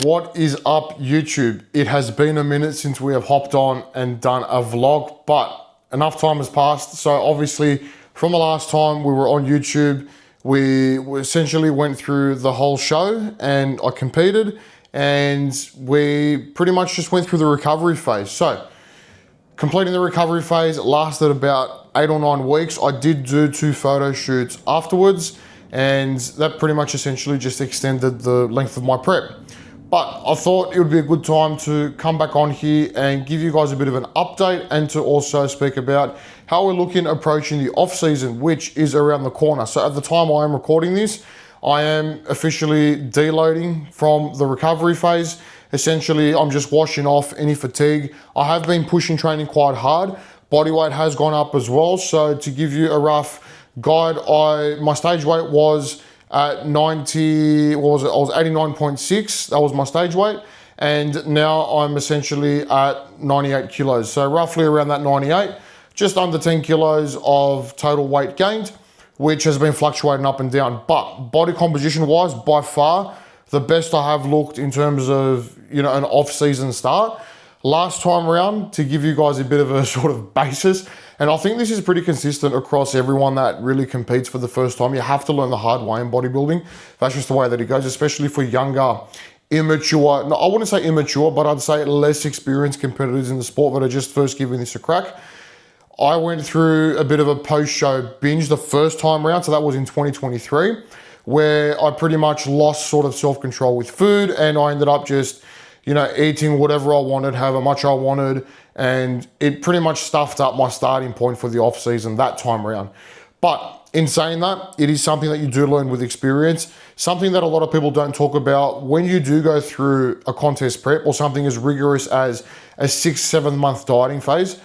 What is up, YouTube? It has been a minute since we have hopped on and done a vlog, but enough time has passed. So obviously from the last time we were on YouTube, we essentially went through the whole show and I competed, and we pretty much just went through the recovery phase. So completing the recovery phase lasted about 8 or 9 weeks. I did do 2 photo shoots afterwards, and that pretty much essentially just extended the length of my prep. But I thought it would be a good time to come back on here and give you guys a bit of an update, and to also speak about how we're looking approaching the off season, which is around the corner. So at the time I am recording this, I am officially deloading from the recovery phase. Essentially, I'm just washing off any fatigue. I have been pushing training quite hard. Body weight has gone up as well. So to give you a rough guide, my stage weight was at 90, what was it? I was 89.6, that was my stage weight. And now I'm essentially at 98 kilos. So roughly around that 98, just under 10 kilos of total weight gained, which has been fluctuating up and down. But body composition wise, by far, the best I have looked in terms of, an off-season start. Last time around, to give you guys a bit of a sort of basis, and I think this is pretty consistent across everyone that really competes for the first time. You have to learn the hard way in bodybuilding. That's just the way that it goes, especially for younger, immature, no, I wouldn't say immature, but I'd say less experienced competitors in the sport that are just first giving this a crack. I went through a bit of a post-show binge the first time around, so that was in 2023, where I pretty much lost sort of self-control with food, and I ended up just, eating whatever I wanted, however much I wanted, and it pretty much stuffed up my starting point for the off season that time around. But in saying that, it is something that you do learn with experience, something that a lot of people don't talk about. When you do go through a contest prep or something as rigorous as a 6-7 month dieting phase,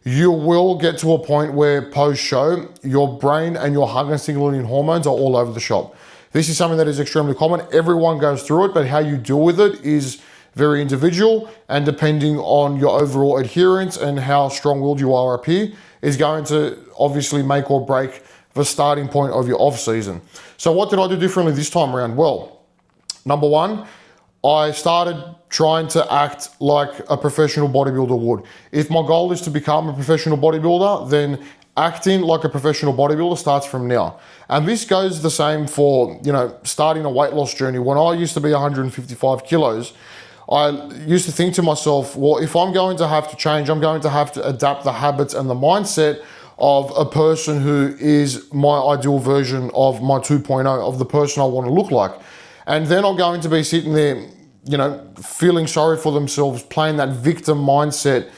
you will get to a point where post-show, your brain and your hunger signaling hormones are all over the shop. This is something that is extremely common. Everyone goes through it, but how you deal with it is very individual, and depending on your overall adherence and how strong-willed you are up here is going to obviously make or break the starting point of your off-season. So what did I do differently this time around? Well, number one, I started trying to act like a professional bodybuilder would. If my goal is to become a professional bodybuilder, then acting like a professional bodybuilder starts from now. And this goes the same for, starting a weight loss journey. When I used to be 155 kilos, I used to think to myself, well, if I'm going to have to change, I'm going to have to adapt the habits and the mindset of a person who is my ideal version of my 2.0, of the person I want to look like. And then I'm going to be sitting there, feeling sorry for themselves, playing that victim mindset,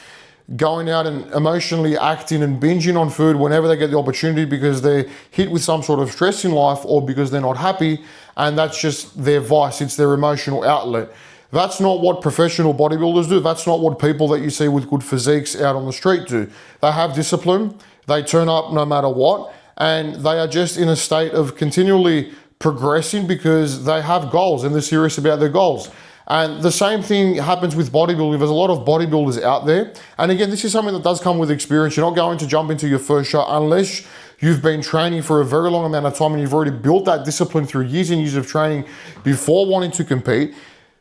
going out and emotionally acting and binging on food whenever they get the opportunity because they're hit with some sort of stress in life or because they're not happy, and that's just their vice, it's their emotional outlet. That's not what professional bodybuilders do. That's not what people that you see with good physiques out on the street do. They have discipline, they turn up no matter what, and they are just in a state of continually progressing because they have goals and they're serious about their goals. And the same thing happens with bodybuilding. There's a lot of bodybuilders out there. And again, this is something that does come with experience. You're not going to jump into your first show unless you've been training for a very long amount of time and you've already built that discipline through years and years of training before wanting to compete.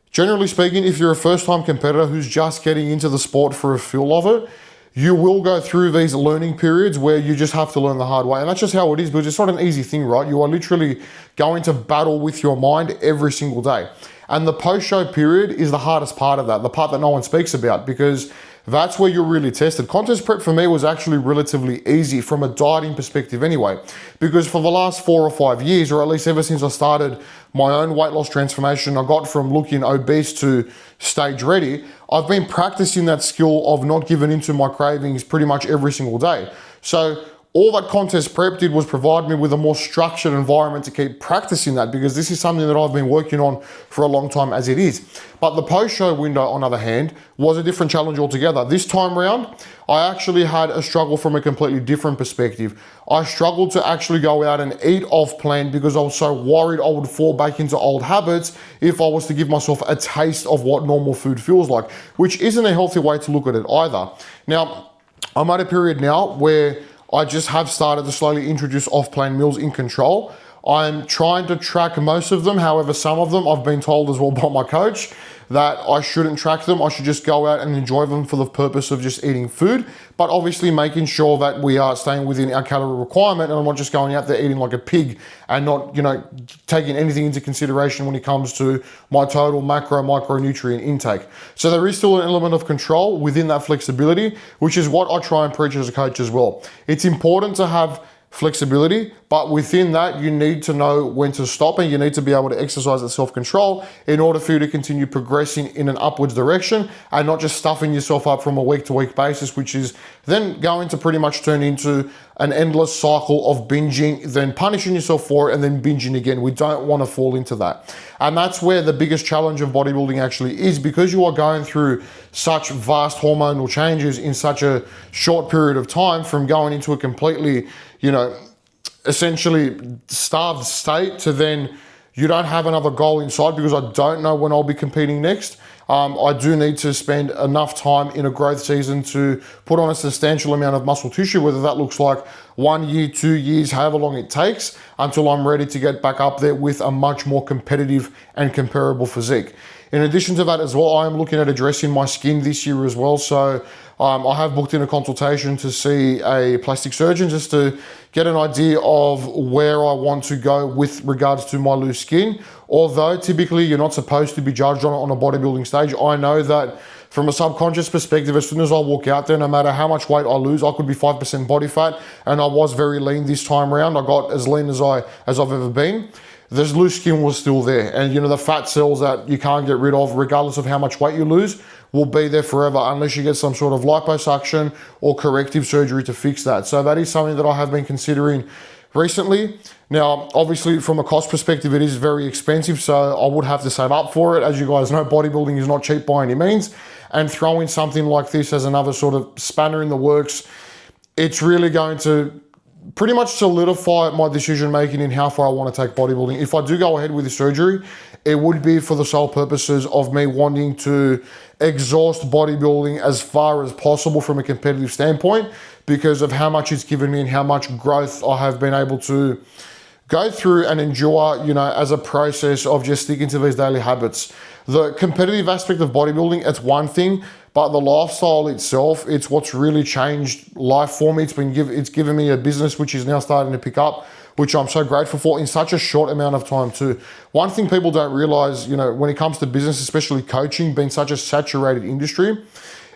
Generally speaking, if you're a first-time competitor who's just getting into the sport for a feel of it, you will go through these learning periods where you just have to learn the hard way. And that's just how it is, because it's not an easy thing, right? You are literally going to battle with your mind every single day. And the post-show period is the hardest part of that, the part that no one speaks about, because that's where you're really tested. Contest prep for me was actually relatively easy from a dieting perspective anyway, because for the last 4 or 5 years, or at least ever since I started my own weight loss transformation, I got from looking obese to stage ready, I've been practicing that skill of not giving into my cravings pretty much every single day. So all that contest prep did was provide me with a more structured environment to keep practicing that, because this is something that I've been working on for a long time as it is. But the post-show window, on the other hand, was a different challenge altogether. This time around, I actually had a struggle from a completely different perspective. I struggled to actually go out and eat off plan because I was so worried I would fall back into old habits if I was to give myself a taste of what normal food feels like, which isn't a healthy way to look at it either. Now, I'm at a period now where I just have started to slowly introduce off-plan meals in control. I'm trying to track most of them. However, some of them I've been told as well by my coach that I shouldn't track them. I should just go out and enjoy them for the purpose of just eating food, but obviously making sure that we are staying within our calorie requirement, and I'm not just going out there eating like a pig and not, taking anything into consideration when it comes to my total macro micronutrient intake. So there is still an element of control within that flexibility, which is what I try and preach as a coach as well. It's important to have flexibility, but within that, you need to know when to stop, and you need to be able to exercise that self-control in order for you to continue progressing in an upwards direction and not just stuffing yourself up from a week-to-week basis, which is then going to pretty much turn into an endless cycle of binging, then punishing yourself for it, and then binging again. We don't want to fall into that. And that's where the biggest challenge of bodybuilding actually is, because you are going through such vast hormonal changes in such a short period of time, from going into a completely, essentially starved state to then you don't have another goal inside, because I don't know when I'll be competing next. I do need to spend enough time in a growth season to put on a substantial amount of muscle tissue, whether that looks like 1 year, 2 years, however long it takes, until I'm ready to get back up there with a much more competitive and comparable physique. In addition to that as well, I am looking at addressing my skin this year as well. So I have booked in a consultation to see a plastic surgeon just to get an idea of where I want to go with regards to my loose skin. Although typically you're not supposed to be judged on a bodybuilding stage, I know that from a subconscious perspective, as soon as I walk out there, no matter how much weight I lose, I could be 5% body fat, and I was very lean this time around. I got as lean as I've ever been. This loose skin was still there, and the fat cells that you can't get rid of, regardless of how much weight you lose, will be there forever unless you get some sort of liposuction or corrective surgery to fix that. So that is something that I have been considering recently. Now, obviously from a cost perspective, it is very expensive, so I would have to save up for it. As you guys know, bodybuilding is not cheap by any means, and throwing something like this as another sort of spanner in the works, it's really going to pretty much solidify my decision making in how far I want to take bodybuilding. If I do go ahead with the surgery, it would be for the sole purposes of me wanting to exhaust bodybuilding as far as possible from a competitive standpoint, because of how much it's given me and how much growth I have been able to go through and endure, as a process of just sticking to these daily habits. The competitive aspect of bodybuilding, it's one thing, but the lifestyle itself, it's what's really changed life for me. It's given me a business which is now starting to pick up, which I'm so grateful for in such a short amount of time too. One thing people don't realize, when it comes to business, especially coaching, being such a saturated industry,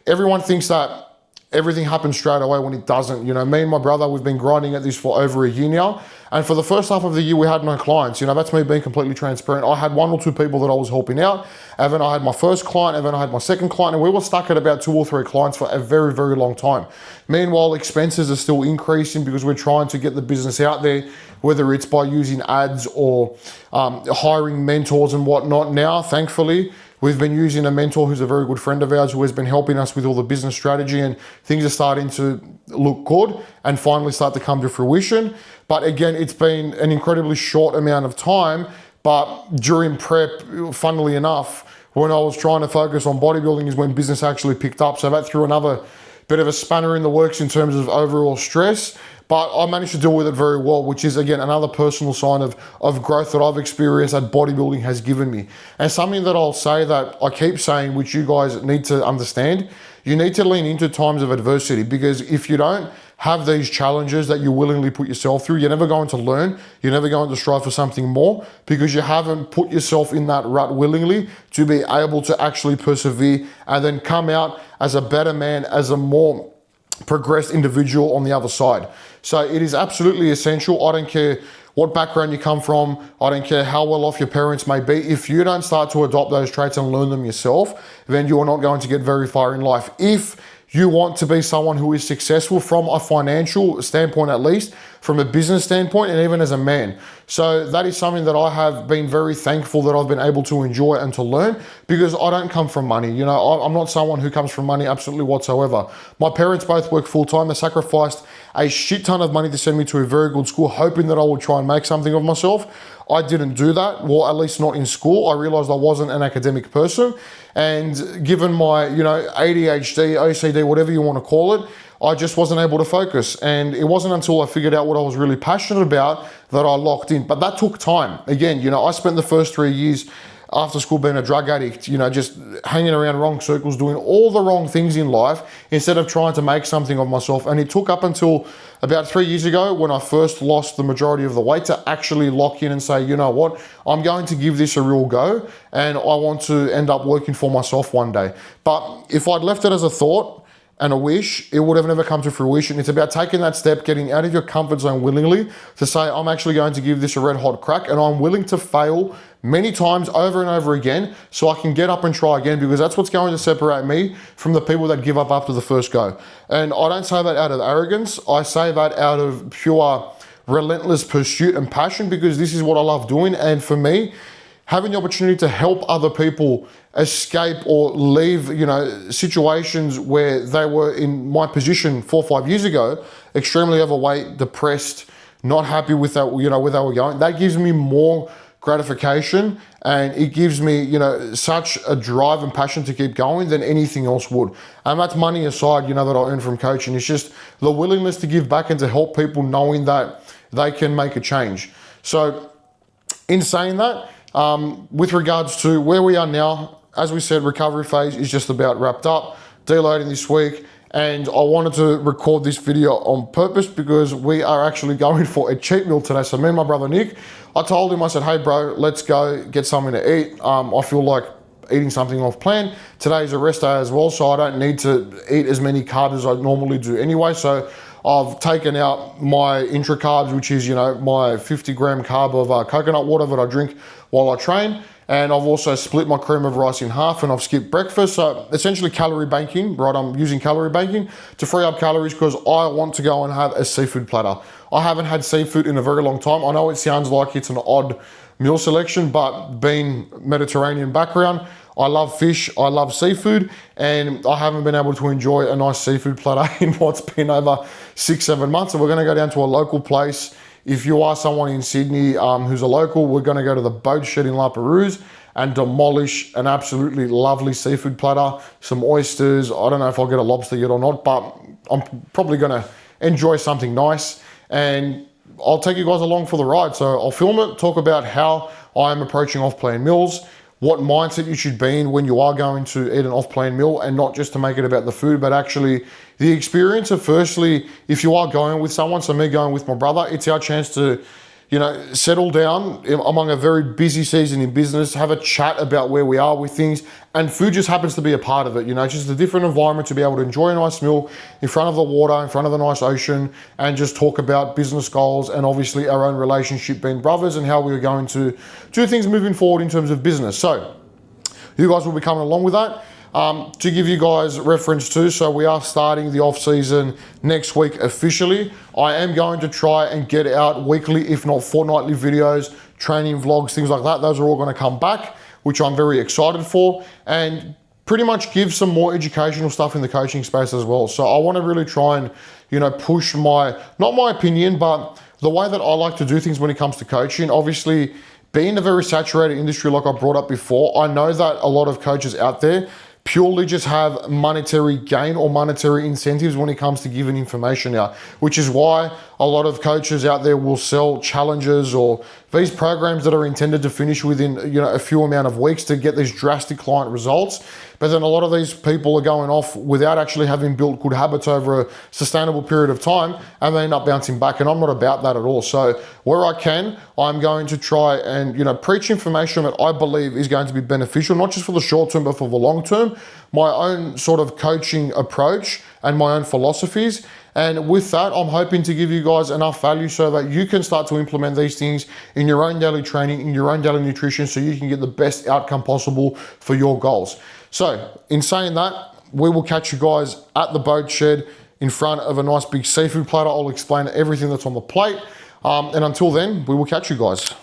everyone thinks that everything happens straight away when it doesn't. Me and my brother, we've been grinding at this for over a year now. And for the first half of the year, we had no clients. That's me being completely transparent. I had 1 or 2 people that I was helping out. And then I had my first client, and then I had my second client, and we were stuck at about 2 or 3 clients for a very, very long time. Meanwhile, expenses are still increasing because we're trying to get the business out there, whether it's by using ads or hiring mentors and whatnot. Now, thankfully, we've been using a mentor who's a very good friend of ours, who has been helping us with all the business strategy, and things are starting to look good and finally start to come to fruition. But again, it's been an incredibly short amount of time. But during prep, funnily enough, when I was trying to focus on bodybuilding is when business actually picked up. So that threw another bit of a spanner in the works in terms of overall stress. But I managed to deal with it very well, which is, again, another personal sign of growth that I've experienced that bodybuilding has given me. And something that I'll say that I keep saying, which you guys need to understand, you need to lean into times of adversity, because if you don't have these challenges that you willingly put yourself through, you're never going to learn, you're never going to strive for something more, because you haven't put yourself in that rut willingly to be able to actually persevere and then come out as a better man, as a more progressed individual on the other side. So it is absolutely essential. I don't care what background you come from. I don't care how well off your parents may be. If you don't start to adopt those traits and learn them yourself, then you are not going to get very far in life. If you want to be someone who is successful from a financial standpoint, at least from a business standpoint, and even as a man. So that is something that I have been very thankful that I've been able to enjoy and to learn, because I don't come from money. I'm not someone who comes from money absolutely whatsoever. My parents both work full time. They sacrificed a shit ton of money to send me to a very good school, hoping that I would try and make something of myself. I didn't do that, well, at least not in school. I realized I wasn't an academic person. And given my, ADHD, OCD, whatever you want to call it, I just wasn't able to focus. And it wasn't until I figured out what I was really passionate about that I locked in. But that took time. Again, I spent the first 3 years after school being a drug addict, you know, just hanging around wrong circles, doing all the wrong things in life instead of trying to make something of myself. And it took up until about 3 years ago when I first lost the majority of the weight to actually lock in and say, you know what, I'm going to give this a real go and I want to end up working for myself one day. But if I'd left it as a thought and a wish, it would have never come to fruition. It's about taking that step, getting out of your comfort zone willingly to say, I'm actually going to give this a red hot crack and I'm willing to fail many times over and over again so I can get up and try again, because that's what's going to separate me from the people that give up after the first go. And I don't say that out of arrogance. I say that out of pure relentless pursuit and passion, because this is what I love doing. And for me, having the opportunity to help other people escape or leave, you know, situations where they were in my position 4 or 5 years ago, extremely overweight, depressed, not happy with that, you know, where they were going, that gives me more gratification and it gives me, you know, such a drive and passion to keep going than anything else would. And that's money aside, you know, that I earn from coaching. It's just the willingness to give back and to help people, knowing that they can make a change. So in saying that, with regards to where we are now, as we said, recovery phase is just about wrapped up, deloading this week, and I wanted to record this video on purpose because we are actually going for a cheat meal today. So me and my brother Nick, I told him, I said, hey bro, let's go get something to eat. I feel like eating something off plan. Today's a rest day as well, so I don't need to eat as many carbs as I normally do anyway. So I've taken out my intra carbs, which is, you know, my 50 gram carb of coconut water that I drink while I train. And I've also split my cream of rice in half and I've skipped breakfast. So essentially calorie banking, right? I'm using calorie banking to free up calories because I want to go and have a seafood platter. I haven't had seafood in a very long time. I know it sounds like it's an odd meal selection, but being Mediterranean background, I love fish, I love seafood, and I haven't been able to enjoy a nice seafood platter in what's been over 6-7 months. So we're gonna go down to a local place. If you are someone in Sydney who's a local, we're gonna go to the Boat Shed in La Perouse and demolish an absolutely lovely seafood platter, some oysters. I don't know if I'll get a lobster yet or not, but I'm probably gonna enjoy something nice. And I'll take you guys along for the ride. So I'll film it, talk about how I'm approaching off-plan meals, what mindset you should be in when you are going to eat an off-plan meal, and not just to make it about the food, but actually the experience of, firstly, if you are going with someone, so me going with my brother, it's our chance to, you know, settle down among a very busy season in business, have a chat about where we are with things, and food just happens to be a part of it. You know, it's just a different environment to be able to enjoy a nice meal in front of the water, in front of the nice ocean, and just talk about business goals and obviously our own relationship being brothers and how we're going to do things moving forward in terms of business. So you guys will be coming along with that. To give you guys reference too, so we are starting the off season next week officially. I am going to try and get out weekly, if not fortnightly videos, training vlogs, things like that. Those are all going to come back, which I'm very excited for, and pretty much give some more educational stuff in the coaching space as well. So I want to really try and, you know, push my, not my opinion, but the way that I like to do things when it comes to coaching. Obviously, being a very saturated industry like I brought up before, I know that a lot of coaches out there purely just have monetary gain or monetary incentives when it comes to giving information out, which is why a lot of coaches out there will sell challenges or these programs that are intended to finish within, you know, a few amount of weeks to get these drastic client results. But then a lot of these people are going off without actually having built good habits over a sustainable period of time, and they end up bouncing back. And I'm not about that at all. So where I can, I'm going to try and, you know, preach information that I believe is going to be beneficial, not just for the short term, but for the long term, my own sort of coaching approach and my own philosophies. And with that, I'm hoping to give you guys enough value so that you can start to implement these things in your own daily training, in your own daily nutrition, so you can get the best outcome possible for your goals. So in saying that, we will catch you guys at the Boat Shed in front of a nice big seafood platter. I'll explain everything that's on the plate. And until then, we will catch you guys.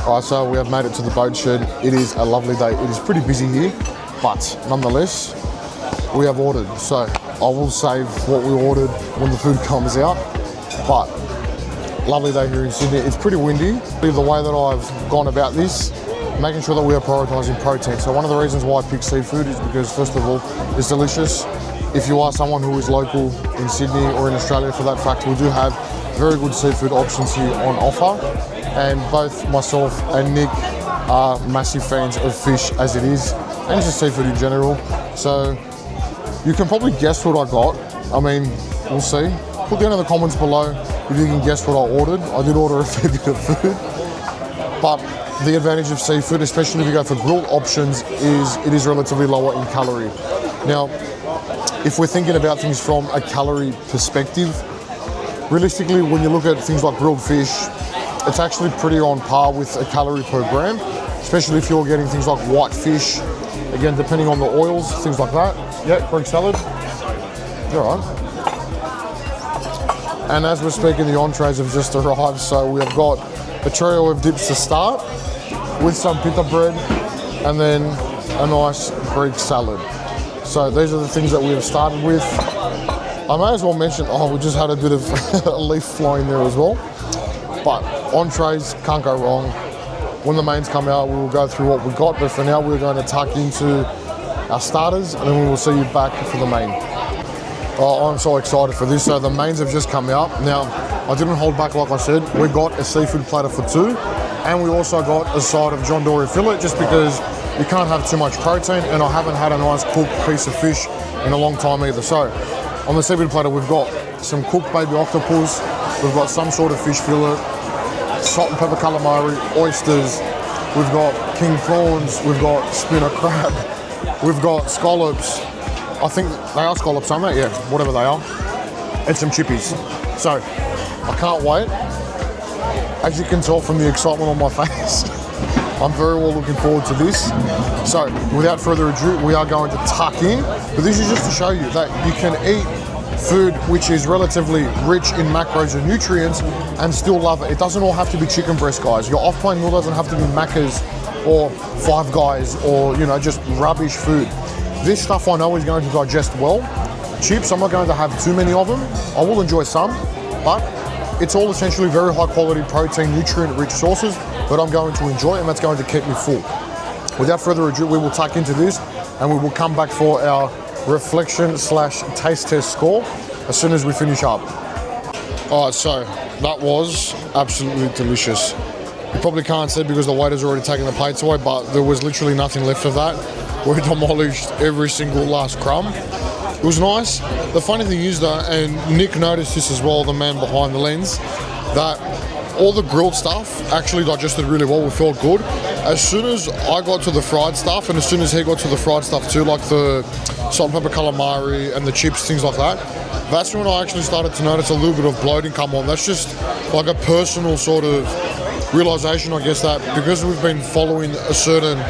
All right, so we have made it to the Boat Shed. It is a lovely day. It is pretty busy here, but nonetheless, we have ordered. So I will save what we ordered when the food comes out, but lovely day here in Sydney. It's pretty windy. The way that I've gone about this, making sure that we are prioritizing protein. So one of the reasons why I picked seafood is because, first of all, it's delicious. if you are someone who is local in Sydney or in Australia for that fact, we do have very good seafood options here on offer. And both myself and Nick are massive fans of fish as it is, and just seafood in general. So you can probably guess what I got. I mean, we'll see. Put down in the comments below if you can guess what I ordered. I did order a fair bit of food. But the advantage of seafood, especially if you go for grilled options, is it is relatively lower in calorie. Now, if we're thinking about things from a calorie perspective, realistically, when you look at things like grilled fish, it's actually pretty on par with a calorie per gram, especially if you're getting things like white fish, again, depending on the oils, things like that. Yeah, Greek salad. You're all right. And as we're speaking, the entrees have just arrived, so we've got a trio of dips to start with some pita bread and then a nice Greek salad. So these are the things that we have started with. I may as well mention, we just had a bit of a leaf flying there as well. But entrees, can't go wrong. When the mains come out, we will go through what we got, but for now we're going to tuck into our starters and then we will see you back for the main. Oh, I'm so excited for this. So the mains have just come out. Now, I didn't hold back like I said. We got a seafood platter for 2, and we also got a side of John Dory fillet just because you can't have too much protein, and I haven't had a nice cooked piece of fish in a long time either. So on the seafood platter, we've got some cooked baby octopus, we've got some sort of fish fillet, salt and pepper calamari, oysters, we've got king prawns, we've got spinner crab, we've got scallops. I think they are scallops, aren't they? Yeah, whatever they are. And some chippies. So, I can't wait. As you can tell from the excitement on my face, I'm very well looking forward to this. So, without further ado, we are going to tuck in. But this is just to show you that you can eat food which is relatively rich in macros and nutrients and still love it. It doesn't all have to be chicken breast, guys. Your off-plane meal doesn't have to be Macca's or Five Guys or, you know, just rubbish food. This stuff I know is going to digest well. Chips, I'm not going to have too many of them. I will enjoy some, but it's all essentially very high quality protein, nutrient rich sources that I'm going to enjoy, and that's going to keep me full. Without further ado, we will tuck into this and we will come back for our reflection / taste test score as soon as we finish up. All right, so that was absolutely delicious. You probably can't see because the waiter's already taken the plates away, but there was literally nothing left of that. We demolished every single last crumb. It was nice. The funny thing is though, and Nick noticed this as well, the man behind the lens, that all the grilled stuff actually digested really well. We felt good. As soon as I got to the fried stuff, and as soon as he got to the fried stuff too, like the salt and pepper calamari and the chips, things like that, that's when I actually started to notice a little bit of bloating come on. That's just like a personal sort of realization, I guess, that because we've been following a certain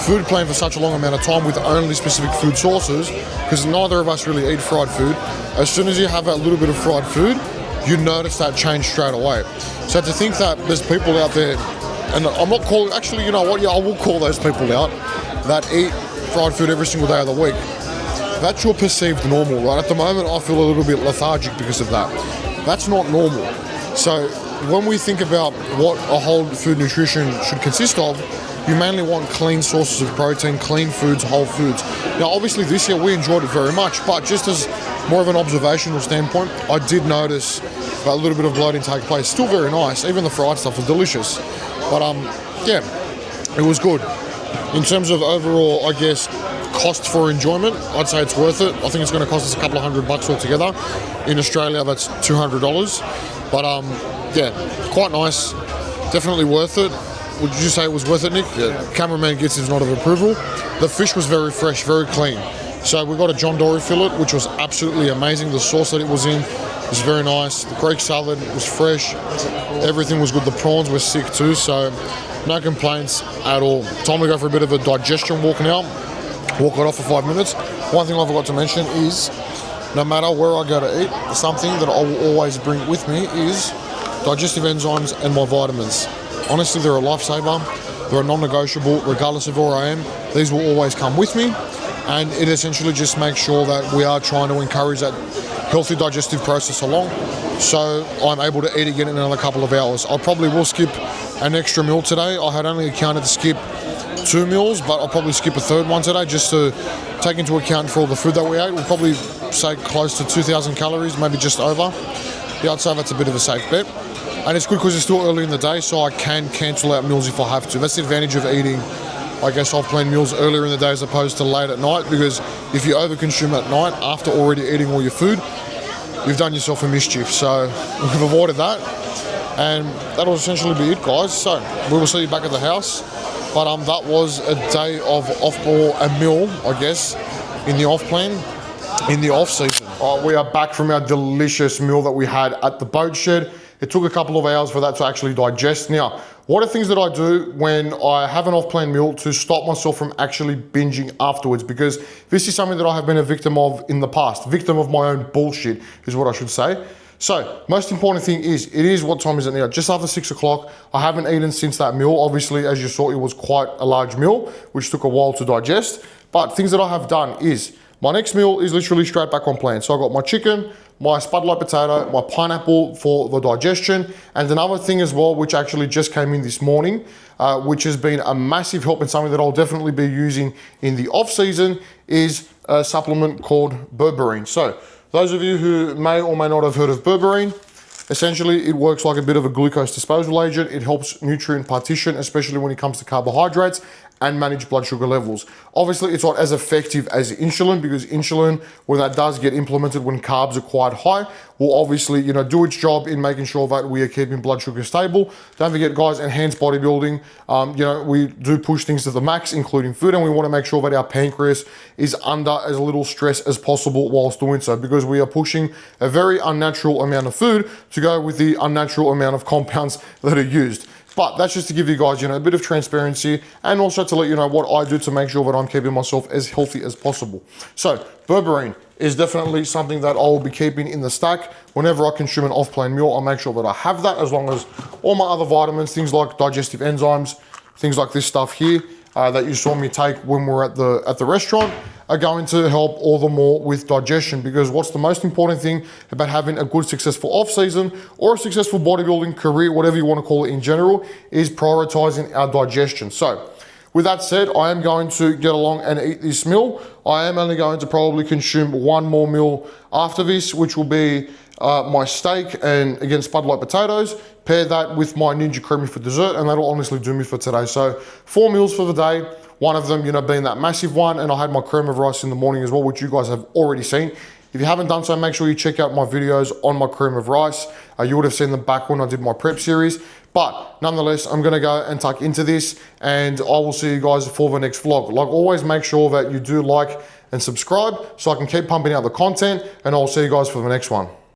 food plan for such a long amount of time with only specific food sources, because neither of us really eat fried food, as soon as you have that little bit of fried food, you notice that change straight away. So to think that there's people out there, and I'm not calling, actually, you know what, yeah, I will call those people out, that eat fried food every single day of the week. That's your perceived normal, right? At the moment, I feel a little bit lethargic because of that. That's not normal. So when we think about what a whole food nutrition should consist of, you mainly want clean sources of protein, clean foods, whole foods. Now, obviously this year we enjoyed it very much, but just as more of an observational standpoint, I did notice a little bit of bloating take place. Still very nice. Even the fried stuff was delicious. But yeah, it was good. In terms of overall, I guess, cost for enjoyment, I'd say it's worth it. I think it's going to cost us a couple of $100 altogether. In Australia, that's $200. But yeah, quite nice. Definitely worth it. Would you say it was worth it, Nick? Yeah. Cameraman gets his nod of approval. The fish was very fresh, very clean. So we got a John Dory fillet, which was absolutely amazing. The sauce that it was in was very nice. The Greek salad was fresh. Everything was good. The prawns were sick too, so no complaints at all. Time to go for a bit of a digestion walk now. Walk it off for 5 minutes. One thing I forgot to mention is, no matter where I go to eat, something that I will always bring with me is digestive enzymes and my vitamins. Honestly, they're a lifesaver. They're a non-negotiable, regardless of where I am. These will always come with me, and it essentially just makes sure that we are trying to encourage that healthy digestive process along, so I'm able to eat again in another couple of hours. I probably will skip an extra meal today. I had only accounted to skip 2 meals, but I'll probably skip a third one today just to take into account for all the food that we ate. We'll probably say close to 2,000 calories, maybe just over. Yeah, I'd say that's a bit of a safe bet. And it's good because it's still early in the day, so I can cancel out meals if I have to. That's the advantage of eating, I guess, off-plan meals earlier in the day as opposed to late at night, because if you overconsume at night after already eating all your food, you've done yourself a mischief. So we've avoided that. And that'll essentially be it, guys. So we will see you back at the house. But that was a day of a meal, I guess, in the off-plan, in the off-season. We are back from our delicious meal that we had at the boat shed. It took a couple of hours for that to actually digest. Now, what are things that I do when I have an off-plan meal to stop myself from actually binging afterwards? Because this is something that I have been a victim of in the past. Victim of my own bullshit is what I should say. So, most important thing is, what time is it now? Just after 6 o'clock. I haven't eaten since that meal. Obviously, as you saw, it was quite a large meal, which took a while to digest. But things that I have done is, my next meal is literally straight back on plan. So I got my chicken, my spudlight potato, my pineapple for the digestion, and another thing as well, which actually just came in this morning, which has been a massive help and something that I'll definitely be using in the off season, is a supplement called berberine. So those of you who may or may not have heard of berberine, essentially it works like a bit of a glucose disposal agent. It helps nutrient partition, especially when it comes to carbohydrates, and manage blood sugar levels. Obviously, it's not as effective as insulin, because insulin, when that does get implemented when carbs are quite high, will obviously, do its job in making sure that we are keeping blood sugar stable. Don't forget, guys, enhanced bodybuilding, we do push things to the max, including food, and we want to make sure that our pancreas is under as little stress as possible whilst doing so, because we are pushing a very unnatural amount of food to go with the unnatural amount of compounds that are used. But that's just to give you guys, a bit of transparency, and also to let you know what I do to make sure that I'm keeping myself as healthy as possible. So berberine is definitely something that I will be keeping in the stack. Whenever I consume an off-plan meal, I'll make sure that I have that, as long as all my other vitamins, things like digestive enzymes, things like this stuff here that you saw me take when we're at the restaurant, are going to help all the more with digestion. Because what's the most important thing about having a good, successful off-season or a successful bodybuilding career, whatever you want to call it in general, is prioritizing our digestion. So with that said, I am going to get along and eat this meal. I am only going to probably consume one more meal after this, which will be my steak and, again, spudlight potatoes. Pair that with my Ninja Creamy for dessert, and that'll honestly do me for today. So 4 meals for the day. One of them, being that massive one, and I had my cream of rice in the morning as well, which you guys have already seen. If you haven't done so, make sure you check out my videos on my cream of rice. You would have seen them back when I did my prep series. But nonetheless, I'm gonna go and tuck into this, and I will see you guys for the next vlog. Like always, make sure that you do like and subscribe so I can keep pumping out the content, and I'll see you guys for the next one.